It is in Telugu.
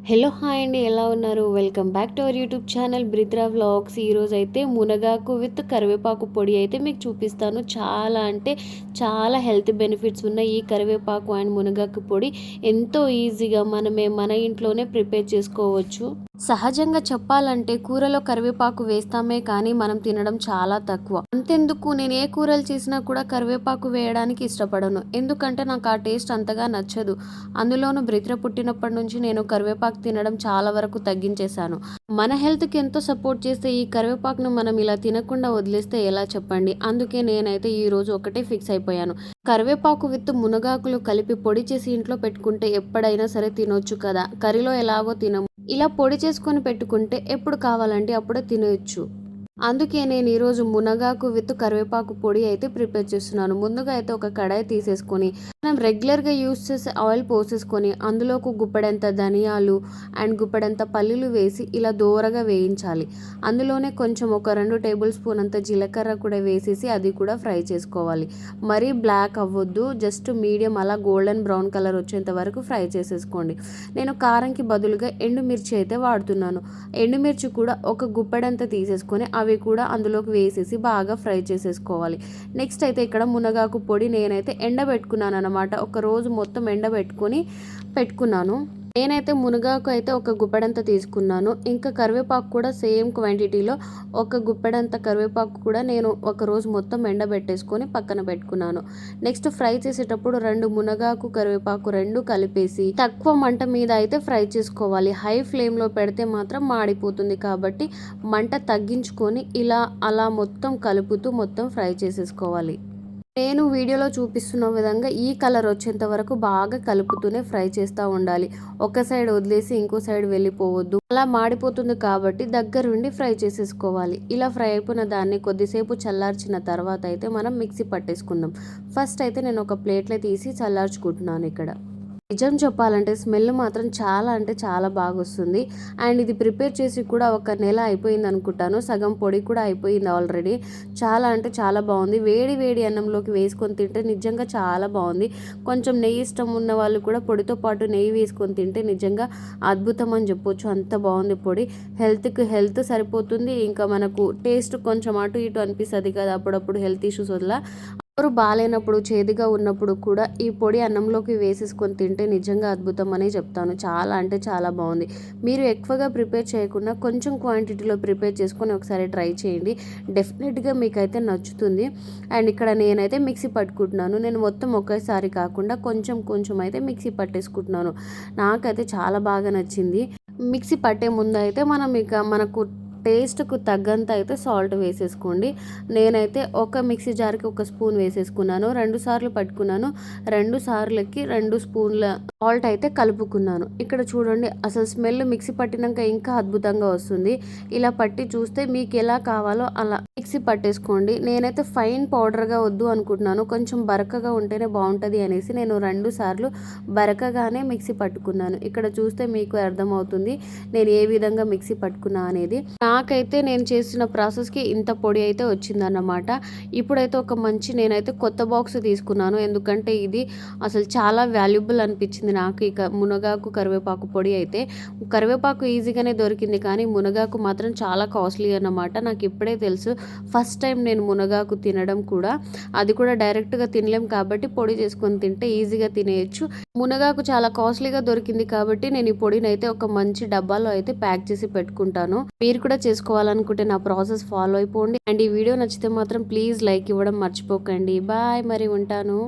హలో హాయ్ అండి, ఎలా ఉన్నారు? Welcome back to our YouTube channel Brithra vlogs. ఈరోజు అయితే మునగాకు విత్ కరివేపాకు పొడి అయితే మీకు చూపిస్తాను. చాలా అంటే చాలా హెల్త్ బెనిఫిట్స్ ఉన్న ఈ కరివేపాకు అండ్ మునగాకు పొడి ఎంతో ఈజీగా మన ఇంట్లోనే ప్రిపేర్ చేసుకోవచ్చు. సహజంగా చెప్పాలంటే కూరలో కరివేపాకు వేస్తామే కానీ మనం తినడం చాలా తక్కువ. అంతెందుకు, నేను ఏ కూరలు చేసినా కూడా కరివేపాకు వేయడానికి ఇష్టపడను. ఎందుకంటే నాకు ఆ టేస్ట్ అంతగా నచ్చదు. అందులోనూ బ్రిత్ర పుట్టినప్పటి నుంచి నేను కరివేపాకు తినడం చాలా వరకు తగ్గించేశాను. మన హెల్త్కి ఎంతో సపోర్ట్ చేస్తే ఈ కరివేపాకును మనం ఇలా తినకుండా వదిలేస్తే ఎలా చెప్పండి? అందుకే నేనైతే ఈరోజు ఒకటే ఫిక్స్ అయిపోయాను. కరివేపాకు విత్ మునగాకులు కలిపి పొడి చేసి ఇంట్లో పెట్టుకుంటే ఎప్పుడైనా సరే తినొచ్చు కదా. కర్రీలో ఎలాగో తినము, ఇలా పొడి చేసుకొని పెట్టుకుంటే ఎప్పుడు కావాలంటే అప్పుడే తినేయచ్చు. అందుకే నేను ఈరోజు మునగాకు విత్ కరివేపాకు పొడి అయితే ప్రిపేర్ చేస్తున్నాను. ముందుగా అయితే ఒక కడాయి తీసేసుకొని మనం రెగ్యులర్గా యూస్ చేసే ఆయిల్ పోసేసుకొని అందులోకి గుప్పెడంత ధనియాలు అండ్ గుప్పెడంత పల్లీలు వేసి ఇలా దోరగా వేయించాలి. అందులోనే కొంచెం ఒక 2 టేబుల్ స్పూన్ అంత జీలకర్ర కూడా వేసేసి అది కూడా ఫ్రై చేసుకోవాలి. మరీ బ్లాక్ అవ్వద్దు, జస్ట్ మీడియం అలా గోల్డెన్ బ్రౌన్ కలర్ వచ్చేంత వరకు ఫ్రై చేసేసుకోండి. నేను కారంకి బదులుగా ఎండుమిర్చి అయితే వాడుతున్నాను. ఎండుమిర్చి కూడా ఒక గుప్పెడంత తీసేసుకొని అవి కూడా అందులోకి వేసేసి బాగా ఫ్రై చేసేసుకోవాలి. నెక్స్ట్ అయితే ఇక్కడ మునగాకు పొడి నేనైతే ఎండబెట్టుకున్నాను అనమాట. ఒక రోజు మొత్తం ఎండబెట్టుకొని పెట్టుకున్నాను. నేనైతే మునగాకు అయితే ఒక గుప్పెడంత తీసుకున్నాను. ఇంకా కరివేపాకు కూడా సేమ్ క్వాంటిటీలో ఒక గుప్పెడంత కరివేపాకు కూడా నేను ఒక రోజు మొత్తం ఎండబెట్టేసుకొని పక్కన పెట్టుకున్నాను. నెక్స్ట్ ఫ్రై చేసేటప్పుడు 2 మునగాకు కరివేపాకు 2 కలిపేసి తక్కువ మంట మీద అయితే ఫ్రై చేసుకోవాలి. హై ఫ్లేమ్లో పెడితే మాత్రం మాడిపోతుంది కాబట్టి మంట తగ్గించుకొని ఇలా అలా మొత్తం కలుపుతూ మొత్తం ఫ్రై చేసేసుకోవాలి. నేను వీడియోలో చూపిస్తున్న విధంగా ఈ కలర్ వచ్చేంత వరకు బాగా కలుపుతూనే ఫ్రై చేస్తూ ఉండాలి. ఒక సైడ్ వదిలేసి ఇంకో సైడ్ వెళ్ళిపోవద్దు, అలా మాడిపోతుంది కాబట్టి దగ్గరుండి ఫ్రై చేసేసుకోవాలి. ఇలా ఫ్రై అయిపోయిన దాన్ని కొద్దిసేపు చల్లార్చిన తర్వాత అయితే మనం మిక్సీ పట్టేసుకుందాం. ఫస్ట్ అయితే నేను ఒక ప్లేట్లో తీసి చల్లార్చుకుంటున్నాను. ఇక్కడ నిజం చెప్పాలంటే స్మెల్ మాత్రం చాలా అంటే చాలా బాగా వస్తుంది. అండ్ ఇది ప్రిపేర్ చేసి కూడా ఒక నెల అయిపోయింది అనుకుంటాను. సగం పొడి కూడా అయిపోయింది ఆల్రెడీ. చాలా అంటే చాలా బాగుంది. వేడి వేడి అన్నంలోకి వేసుకొని తింటే నిజంగా చాలా బాగుంది. కొంచెం నెయ్యి ఇష్టం ఉన్న వాళ్ళు కూడా పొడితో పాటు నెయ్యి వేసుకొని తింటే నిజంగా అద్భుతం అని చెప్పొచ్చు. అంత బాగుంది పొడి. హెల్త్కి హెల్త్ సరిపోతుంది. ఇంకా మనకు టేస్ట్ కొంచెం అటు ఇటు అనిపిస్తుంది కదా అప్పుడప్పుడు హెల్త్ ఇష్యూస్ వల్ల. ఎవరు బాగాలేనప్పుడు చేదుగా ఉన్నప్పుడు కూడా ఈ పొడి అన్నంలోకి వేసేసుకొని తింటే నిజంగా అద్భుతం అనే చెప్తాను. చాలా అంటే చాలా బాగుంది. మీరు ఎక్కువగా ప్రిపేర్ చేయకుండా కొంచెం క్వాంటిటీలో ప్రిపేర్ చేసుకొని ఒకసారి ట్రై చేయండి. డెఫినెట్గా మీకైతే నచ్చుతుంది. అండ్ ఇక్కడ నేనైతే మిక్సీ పట్టుకుంటున్నాను. నేను మొత్తం ఒకేసారి కాకుండా కొంచెం కొంచెం అయితే మిక్సీ పట్టేసుకుంటున్నాను. నాకైతే చాలా బాగా నచ్చింది. మిక్సీ పట్టే ముందు అయితే మనకు టేస్ట్కు తగ్గంత అయితే సాల్ట్ వేసేసుకోండి. నేనైతే ఒక మిక్సీ జార్కి 1 స్పూన్ వేసేసుకున్నాను. 2 సార్లు పట్టుకున్నాను. 2 సార్లకి 2 స్పూన్ల సాల్ట్ అయితే కలుపుకున్నాను. ఇక్కడ చూడండి, అసలు స్మెల్ మిక్సీ పట్టినాక ఇంకా అద్భుతంగా వస్తుంది. ఇలా పట్టి చూస్తే మీకు ఎలా కావాలో అలా మిక్సీ పట్టేసుకోండి. నేనైతే ఫైన్ పౌడర్గా వద్దు అనుకుంటున్నాను. కొంచెం బరకగా ఉంటేనే బాగుంటుంది అనేసి నేను 2 సార్లు బరకగానే మిక్సీ పట్టుకున్నాను. ఇక్కడ చూస్తే మీకు అర్థమవుతుంది నేను ఏ విధంగా మిక్సీ పట్టుకున్నా అనేది. నాకైతే నేను చేసిన ప్రాసెస్కి ఇంత పొడి అయితే వచ్చిందన్నమాట. ఇప్పుడైతే నేనైతే కొత్త బాక్స్ తీసుకున్నాను. ఎందుకంటే ఇది అసలు చాలా వాల్యుబుల్ అనిపించింది నాకు. ఇక మునగాకు కరివేపాకు పొడి అయితే కరివేపాకు ఈజీగానే దొరికింది, కానీ మునగాకు మాత్రం చాలా కాస్ట్లీ అన్నమాట. నాకు ఇప్పుడే తెలుసు. ఫస్ట్ టైం నేను మునగాకు తినడం కూడా. అది కూడా డైరెక్ట్గా తినలేం కాబట్టి పొడి చేసుకొని తింటే ఈజీగా తినేయచ్చు. మునగాకు చాలా కాస్ట్లీగా దొరికింది కాబట్టి నేను ఈ పొడిని అయితే ఒక మంచి డబ్బాలో అయితే ప్యాక్ చేసి పెట్టుకుంటాను. మీరు కూడా చేసుకోవాలనుకుంటే నా ప్రాసెస్ ఫాలో అయిపోండి. అండ్ ఈ వీడియో నచ్చితే మాత్రం ప్లీజ్ లైక్ ఇవ్వడం మర్చిపోకండి. బాయ్, మరి ఉంటాను.